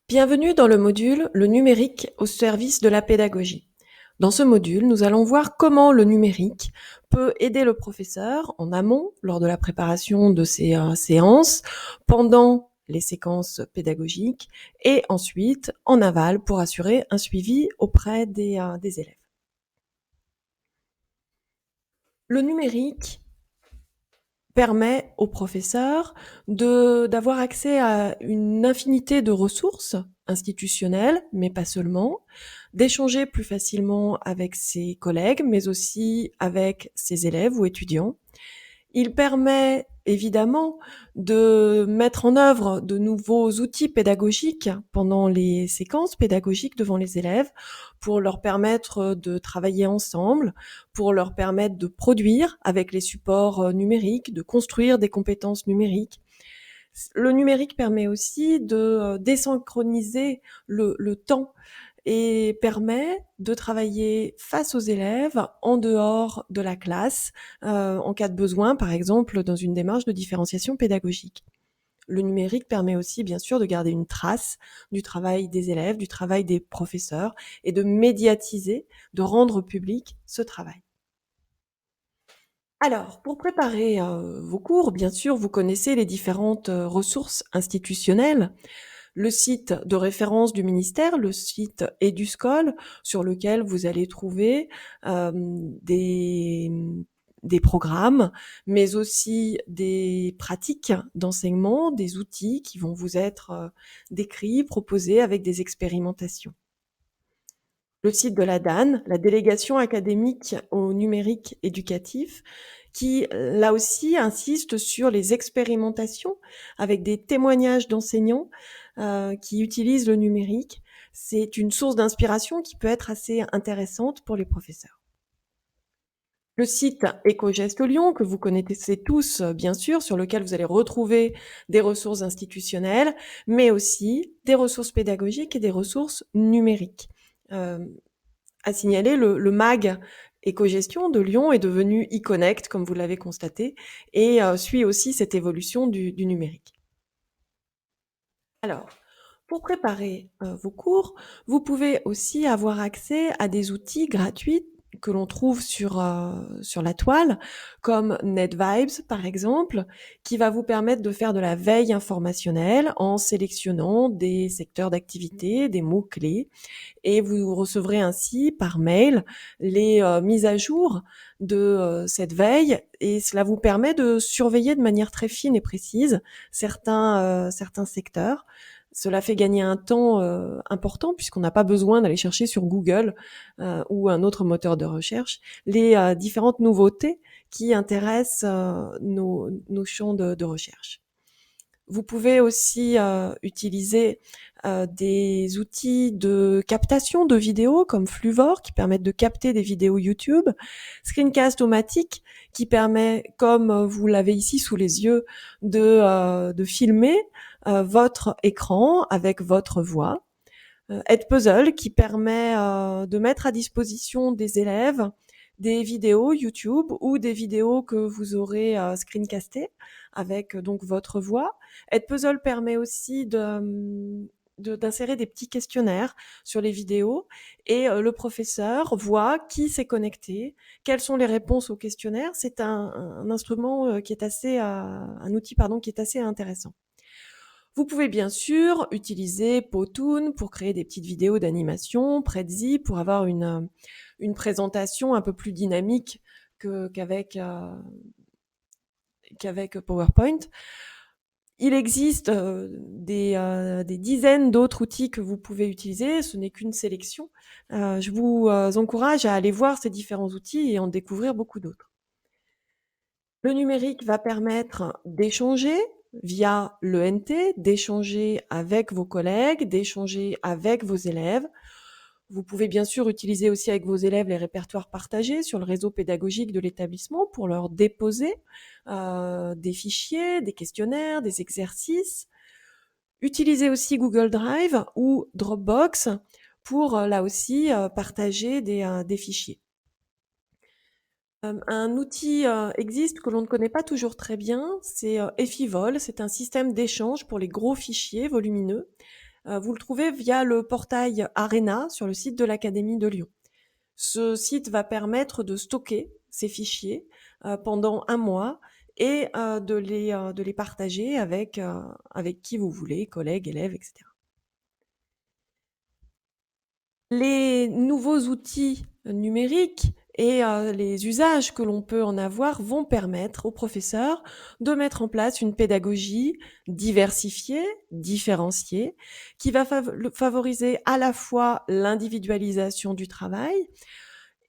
Bienvenue dans le module Le numérique au service de la pédagogie. Dans ce module, nous allons voir comment le numérique peut aider le professeur en amont lors de la préparation de ses séances, pendant les séquences pédagogiques et ensuite en aval pour assurer un suivi auprès des élèves. Le numérique permet aux professeurs d'avoir accès à une infinité de ressources institutionnelles, mais pas seulement, d'échanger plus facilement avec ses collègues, mais aussi avec ses élèves ou étudiants. Il permet évidemment de mettre en œuvre de nouveaux outils pédagogiques pendant les séquences pédagogiques devant les élèves pour leur permettre de travailler ensemble, pour leur permettre de produire avec les supports numériques, de construire des compétences numériques. Le numérique permet aussi de désynchroniser le temps et permet de travailler face aux élèves en dehors de la classe, en cas de besoin, par exemple dans une démarche de différenciation pédagogique. Le numérique permet aussi, bien sûr, de garder une trace du travail des élèves, du travail des professeurs et de médiatiser, de rendre public ce travail. Alors, pour préparer vos cours, bien sûr, vous connaissez les différentes ressources institutionnelles. Le site de référence du ministère, le site EduScol, sur lequel vous allez trouver des, des programmes, mais aussi des pratiques d'enseignement, des outils qui vont vous être décrits, proposés avec des expérimentations. Le site de la DAN, la délégation académique au numérique éducatif, qui là aussi insiste sur les expérimentations avec des témoignages d'enseignants qui utilisent le numérique. C'est une source d'inspiration qui peut être assez intéressante pour les professeurs. Le site Éco-Gestes Lyon, que vous connaissez tous, bien sûr, sur lequel vous allez retrouver des ressources institutionnelles, mais aussi des ressources pédagogiques et des ressources numériques. À signaler, le MAG Éco-Gestion de Lyon est devenu e-Connect, comme vous l'avez constaté, et suit aussi cette évolution du numérique. Alors, pour préparer vos cours, vous pouvez aussi avoir accès à des outils gratuits que l'on trouve sur la toile, comme NetVibes par exemple, qui va vous permettre de faire de la veille informationnelle en sélectionnant des secteurs d'activité, des mots-clés, et vous recevrez ainsi par mail les mises à jour de cette veille, et cela vous permet de surveiller de manière très fine et précise certains secteurs. Cela fait gagner un temps important puisqu'on n'a pas besoin d'aller chercher sur Google ou un autre moteur de recherche les différentes nouveautés qui intéressent nos champs de recherche. Vous pouvez aussi utiliser des outils de captation de vidéos comme Fluvor qui permettent de capter des vidéos YouTube, Screencast-O-Matic qui permet, comme vous l'avez ici sous les yeux, de filmer votre écran avec votre voix. Edpuzzle qui permet de mettre à disposition des élèves des vidéos YouTube ou des vidéos que vous aurez screencastées avec donc votre voix. Edpuzzle permet aussi d'insérer des petits questionnaires sur les vidéos et le professeur voit qui s'est connecté, quelles sont les réponses aux questionnaires. C'est un instrument qui est assez, un outil pardon qui est assez intéressant. Vous pouvez bien sûr utiliser Powtoon pour créer des petites vidéos d'animation, Prezi pour avoir une présentation un peu plus dynamique qu'avec PowerPoint. Il existe des dizaines d'autres outils que vous pouvez utiliser, ce n'est qu'une sélection. Je vous encourage à aller voir ces différents outils et en découvrir beaucoup d'autres. Le numérique va permettre d'échanger via l'ENT, d'échanger avec vos collègues, d'échanger avec vos élèves. Vous pouvez bien sûr utiliser aussi avec vos élèves les répertoires partagés sur le réseau pédagogique de l'établissement pour leur déposer des fichiers, des questionnaires, des exercices. Utilisez aussi Google Drive ou Dropbox pour là aussi partager des fichiers. Un outil existe que l'on ne connaît pas toujours très bien, c'est Effivol. C'est un système d'échange pour les gros fichiers volumineux Vous le trouvez via le portail Arena sur le site de l'Académie de Lyon. Ce site va permettre de stocker ces fichiers, pendant un mois et de les partager avec qui vous voulez, collègues, élèves et cetera. Les nouveaux outils numériques et les usages que l'on peut en avoir vont permettre aux professeurs de mettre en place une pédagogie diversifiée, différenciée, qui va favoriser à la fois l'individualisation du travail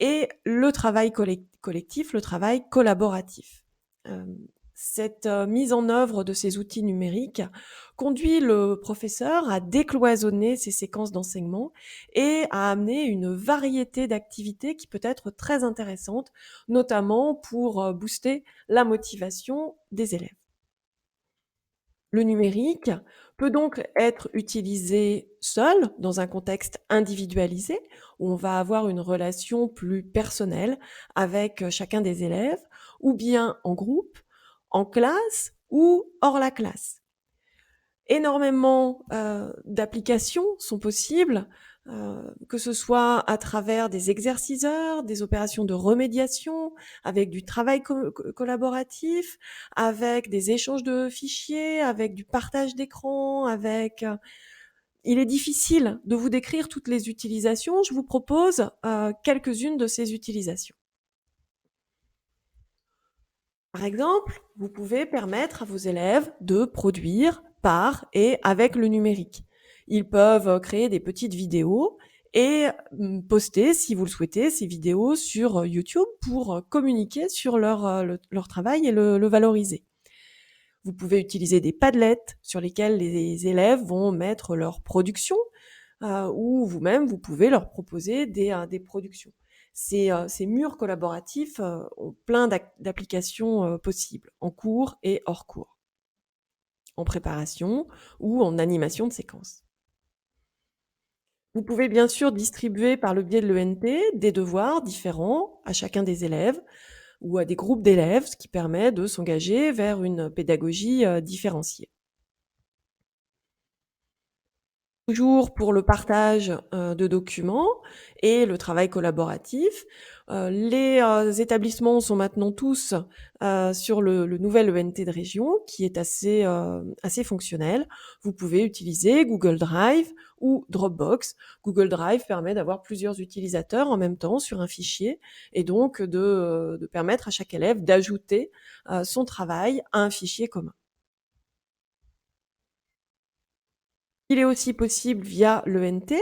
et le travail collectif, le travail collaboratif. Cette mise en œuvre de ces outils numériques conduit le professeur à décloisonner ses séquences d'enseignement et à amener une variété d'activités qui peut être très intéressante, notamment pour booster la motivation des élèves. Le numérique peut donc être utilisé seul, dans un contexte individualisé, où on va avoir une relation plus personnelle avec chacun des élèves, ou bien en groupe, en classe ou hors la classe. Énormément d'applications sont possibles, que ce soit à travers des exerciceurs, des opérations de remédiation, avec du travail collaboratif, avec des échanges de fichiers, avec du partage d'écran, avec... Il est difficile de vous décrire toutes les utilisations. Je vous propose quelques-unes de ces utilisations. Par exemple, vous pouvez permettre à vos élèves de produire par et avec le numérique. Ils peuvent créer des petites vidéos et poster, si vous le souhaitez, ces vidéos sur YouTube pour communiquer sur leur travail et le valoriser. Vous pouvez utiliser des Padlet sur lesquels les élèves vont mettre leur production ou vous-même, vous pouvez leur proposer des productions. Ces murs collaboratifs ont plein d'applications possibles, en cours et hors cours, en préparation ou en animation de séquence. Vous pouvez bien sûr distribuer par le biais de l'ENT des devoirs différents à chacun des élèves ou à des groupes d'élèves, ce qui permet de s'engager vers une pédagogie différenciée. Toujours pour le partage de documents et le travail collaboratif. Les établissements sont maintenant tous sur le nouvel ENT de région qui est assez fonctionnel. Vous pouvez utiliser Google Drive ou Dropbox. Google Drive permet d'avoir plusieurs utilisateurs en même temps sur un fichier et donc de permettre à chaque élève d'ajouter son travail à un fichier commun. Il est aussi possible via l'ENT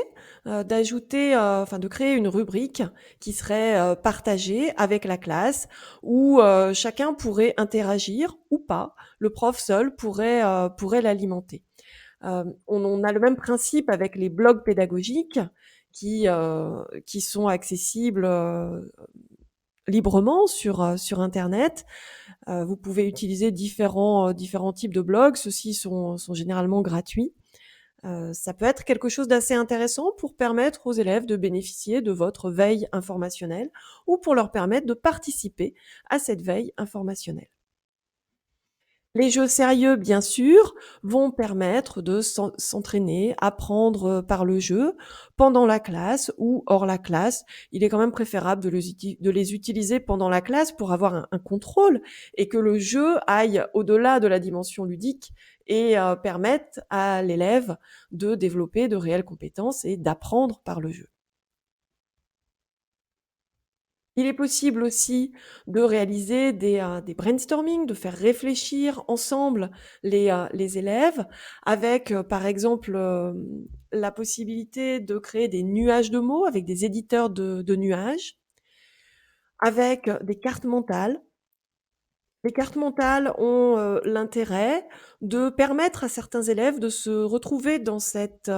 d'ajouter, enfin de créer une rubrique qui serait partagée avec la classe où chacun pourrait interagir ou pas. Le prof seul pourrait l'alimenter. On a le même principe avec les blogs pédagogiques qui sont accessibles librement sur Internet. Vous pouvez utiliser différents types de blogs. Ceux-ci sont généralement gratuits. Ça peut être quelque chose d'assez intéressant pour permettre aux élèves de bénéficier de votre veille informationnelle ou pour leur permettre de participer à cette veille informationnelle. Les jeux sérieux, bien sûr, vont permettre de s'entraîner, apprendre par le jeu pendant la classe ou hors la classe. Il est quand même préférable de les utiliser pendant la classe pour avoir un contrôle et que le jeu aille au-delà de la dimension ludique et permette à l'élève de développer de réelles compétences et d'apprendre par le jeu. Il est possible aussi de réaliser des brainstorming, de faire réfléchir ensemble les élèves avec, par exemple, la possibilité de créer des nuages de mots avec des éditeurs de nuages, avec des cartes mentales. Les cartes mentales ont l'intérêt de permettre à certains élèves de se retrouver dans cet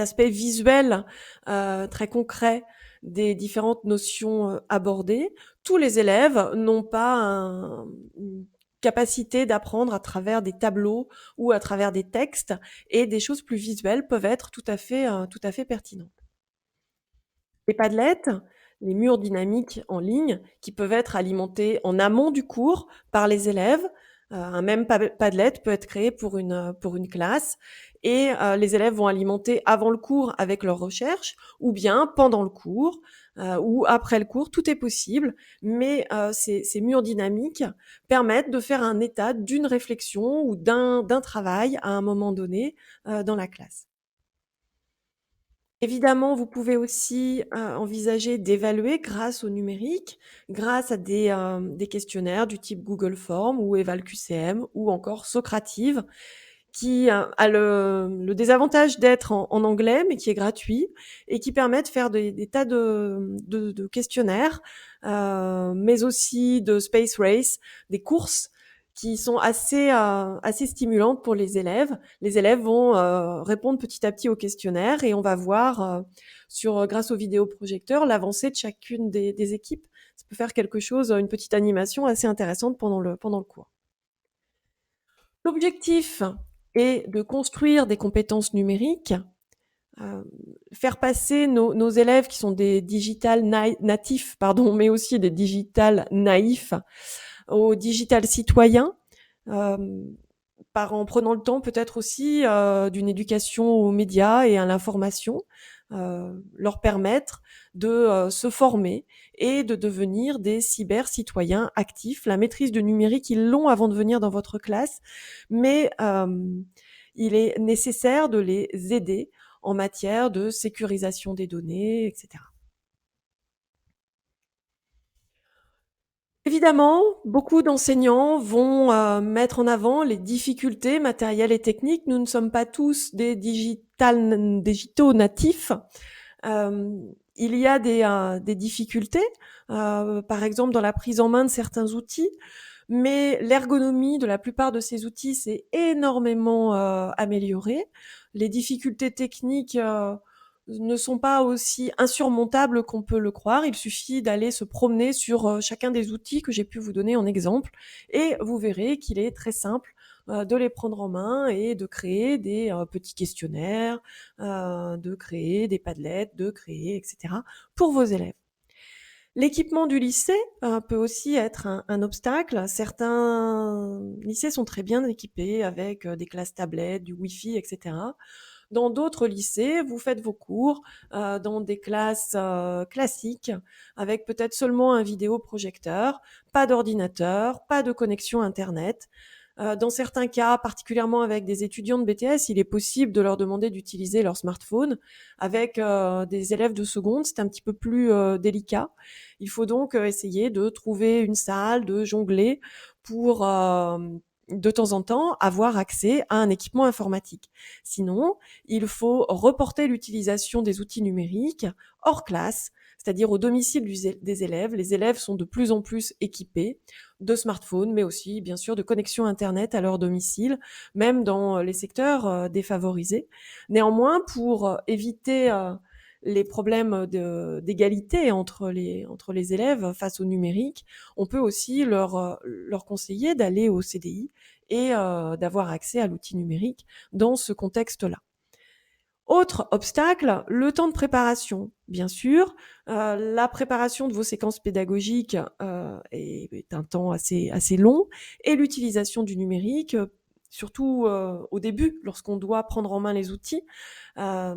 aspect visuel très concret des différentes notions abordées. Tous les élèves n'ont pas une capacité d'apprendre à travers des tableaux ou à travers des textes et des choses plus visuelles peuvent être tout à fait pertinentes. Les Padlet, les murs dynamiques en ligne qui peuvent être alimentés en amont du cours par les élèves Un même Padlet peut être créé pour une classe et les élèves vont alimenter avant le cours avec leurs recherches ou bien pendant le cours ou après le cours, tout est possible, mais ces murs dynamiques permettent de faire un état d'une réflexion ou d'un travail à un moment donné dans la classe. Évidemment, vous pouvez aussi, envisager d'évaluer grâce au numérique, grâce à des questionnaires du type Google Forms ou EvalQCM ou encore Socrative qui a le désavantage d'être en anglais, mais qui est gratuit et qui permet de faire des tas de questionnaires, mais aussi de space race, des courses qui sont assez stimulantes pour les élèves. Les élèves vont répondre petit à petit aux questionnaires et on va voir grâce au vidéoprojecteur l'avancée de chacune des équipes. Ça peut faire quelque chose, une petite animation assez intéressante pendant le cours. L'objectif est de construire des compétences numériques, euh, faire passer nos élèves qui sont des digital natifs, pardon, mais aussi des digital naïfs, aux digital citoyens, euh, en prenant le temps peut-être aussi d'une éducation aux médias et à l'information, leur permettre de se former et de devenir des cyber-citoyens actifs. La maîtrise du numérique, ils l'ont avant de venir dans votre classe, mais il est nécessaire de les aider en matière de sécurisation des données, etc. Évidemment, beaucoup d'enseignants vont mettre en avant les difficultés matérielles et techniques. Nous ne sommes pas tous des digitaux natifs. Il y a des difficultés, par exemple dans la prise en main de certains outils, mais l'ergonomie de la plupart de ces outils s'est énormément améliorée. Les difficultés techniques ne sont pas aussi insurmontables qu'on peut le croire. Il suffit d'aller se promener sur chacun des outils que j'ai pu vous donner en exemple et vous verrez qu'il est très simple de les prendre en main et de créer des petits questionnaires, de créer des Padlets, de créer, etc. pour vos élèves. L'équipement du lycée peut aussi être un obstacle. Certains lycées sont très bien équipés avec des classes tablettes, du Wi-Fi, etc. Dans d'autres lycées, vous faites vos cours dans des classes classiques avec peut-être seulement un vidéoprojecteur, pas d'ordinateur, pas de connexion Internet. Dans certains cas, particulièrement avec des étudiants de BTS, il est possible de leur demander d'utiliser leur smartphone. Avec des élèves de seconde, c'est un petit peu plus délicat. Il faut donc essayer de trouver une salle, de jongler pour de temps en temps avoir accès à un équipement informatique. Sinon, il faut reporter l'utilisation des outils numériques hors classe, c'est-à-dire au domicile des élèves. Les élèves sont de plus en plus équipés de smartphones, mais aussi bien sûr de connexion Internet à leur domicile, même dans les secteurs défavorisés. Néanmoins, pour éviter les problèmes d'égalité entre les élèves face au numérique, on peut aussi leur conseiller d'aller au CDI et d'avoir accès à l'outil numérique dans ce contexte-là. Autre obstacle, le temps de préparation. Bien sûr, la préparation de vos séquences pédagogiques est un temps assez long et l'utilisation du numérique, surtout au début, lorsqu'on doit prendre en main les outils, euh,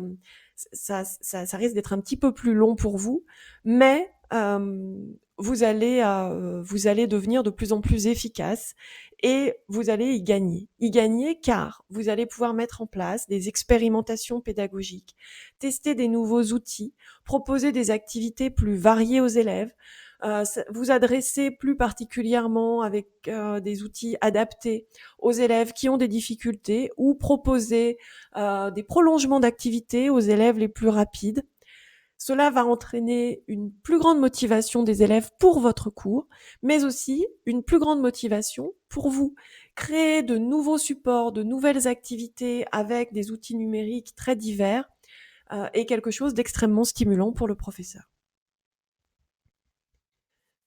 ça risque d'être un petit peu plus long pour vous, mais vous allez devenir de plus en plus efficace et vous allez y gagner. Y gagner car vous allez pouvoir mettre en place des expérimentations pédagogiques, tester des nouveaux outils, proposer des activités plus variées aux élèves, vous adresser plus particulièrement avec des outils adaptés aux élèves qui ont des difficultés ou proposer des prolongements d'activités aux élèves les plus rapides. Cela va entraîner une plus grande motivation des élèves pour votre cours, mais aussi une plus grande motivation pour vous. Créer de nouveaux supports, de nouvelles activités avec des outils numériques très divers est quelque chose d'extrêmement stimulant pour le professeur.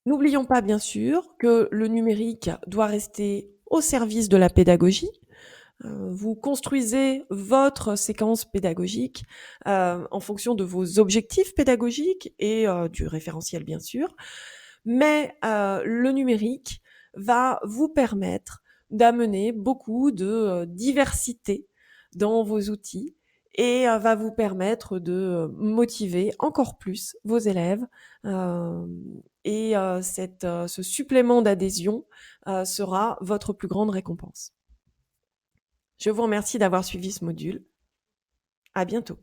N'oublions pas bien sûr que le numérique doit rester au service de la pédagogie. Vous construisez votre séquence pédagogique en fonction de vos objectifs pédagogiques et du référentiel bien sûr, mais le numérique va vous permettre d'amener beaucoup de diversité dans vos outils et va vous permettre de motiver encore plus vos élèves. euh, et ce supplément d'adhésion sera votre plus grande récompense. Je vous remercie d'avoir suivi ce module. À bientôt.